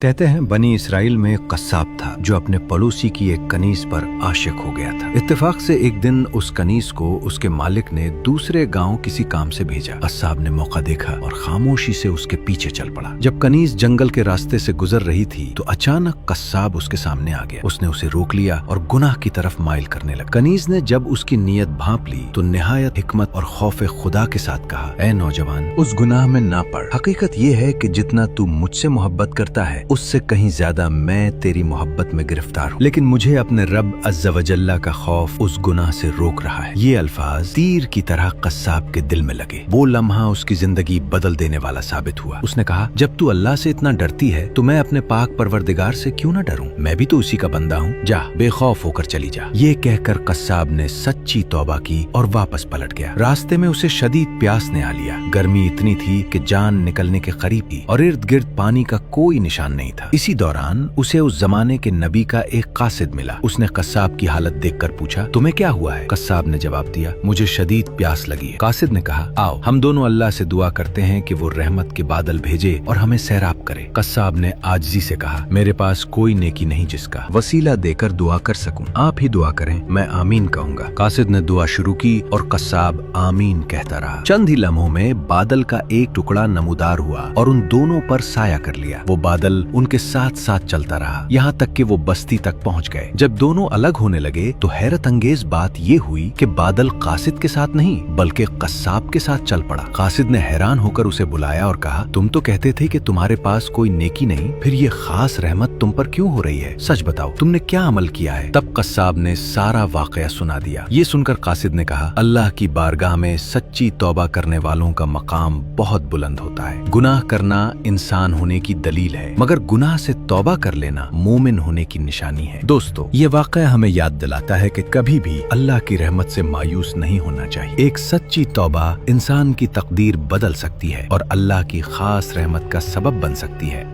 कहते हैं बनी इसराइल में एक कस्साब था जो अपने पड़ोसी की एक कनीज पर आशिक हो गया था। इत्तेफाक से एक दिन उस कनीज को उसके मालिक ने दूसरे गांव किसी काम से भेजा। कस्साब ने मौका देखा और खामोशी से उसके पीछे चल पड़ा। जब कनीज जंगल के रास्ते से गुजर रही थी तो अचानक कस्साब उसके सामने आ गया। उसने उसे रोक लिया और गुनाह की तरफ माइल करने लगा। कनीज ने जब उसकी नीयत भांप ली तो निहायत हिकमत और खौफ खुदा के साथ कहा, ऐ नौजवान, उस गुनाह में ना पड़। हकीकत ये है कि जितना तू मुझसे मोहब्बत करता है उससे कहीं ज्यादा मैं तेरी मोहब्बत में गिरफ्तार हूँ, लेकिन मुझे अपने रब अज़्ज़ा वजल्ला का खौफ उस गुनाह से रोक रहा है। ये अल्फाज तीर की तरह कस्साब के दिल में लगे। वो लम्हा उसकी जिंदगी बदल देने वाला साबित हुआ। उसने कहा, जब तू अल्लाह से इतना डरती है तो मैं अपने पाक परवरदिगार से क्यों न डरूं? मैं भी तो उसी का बंदा हूँ। जा, बेखौफ होकर चली जा। ये कहकर कस्साब ने सच्ची तौबा की और वापस पलट गया। रास्ते में उसे शदीद प्यास ने आ लिया। गर्मी इतनी थी कि जान निकलने के करीब थी और इर्द गिर्द पानी का कोई निशान नहीं था। इसी दौरान उसे उस जमाने के नबी का एक कासिद मिला। उसने कस्साब की हालत देखकर पूछा, तुम्हें क्या हुआ है? कस्साब ने जवाब दिया, मुझे शदीद प्यास लगी है। कासिद ने कहा, आओ हम दोनों अल्लाह से दुआ करते हैं कि वो रहमत के बादल भेजे और हमें सैराब करे। कस्साब ने आजिज़ी से कहा, मेरे पास कोई नेकी नहीं जिसका वसीला देकर दुआ कर सकूं। आप ही दुआ करें, मैं आमीन कहूंगा। कासिद ने दुआ शुरू की और कस्साब आमीन कहता रहा। चंद ही लम्हों में बादल का एक टुकड़ा नमूदार हुआ और उन दोनों पर साया कर लिया। वो बादल उनके साथ साथ चलता रहा यहाँ तक कि वो बस्ती तक पहुँच गए। जब दोनों अलग होने लगे तो हैरत अंगेज बात ये हुई कि बादल कासिद के साथ नहीं बल्कि कस्साब के साथ चल पड़ा। कासिद ने हैरान होकर उसे बुलाया और कहा, तुम तो कहते थे कि तुम्हारे पास कोई नेकी नहीं, फिर ये खास रहमत तुम पर क्यों हो रही है? सच बताओ, तुमने क्या अमल किया है? तब कस्साब ने सारा वाकया सुना दिया। ये सुनकर कासिद ने कहा, अल्लाह की बारगाह में सच्ची तौबा करने वालों का मकाम बहुत बुलंद होता है। गुनाह करना इंसान होने की दलील है, मगर गुनाह से तौबा कर लेना मोमिन होने की निशानी है। दोस्तों, ये वाकया हमें याद दिलाता है कि कभी भी अल्लाह की रहमत से मायूस नहीं होना चाहिए। एक सच्ची तौबा इंसान की तकदीर बदल सकती है और अल्लाह की खास रहमत का सबब बन सकती है।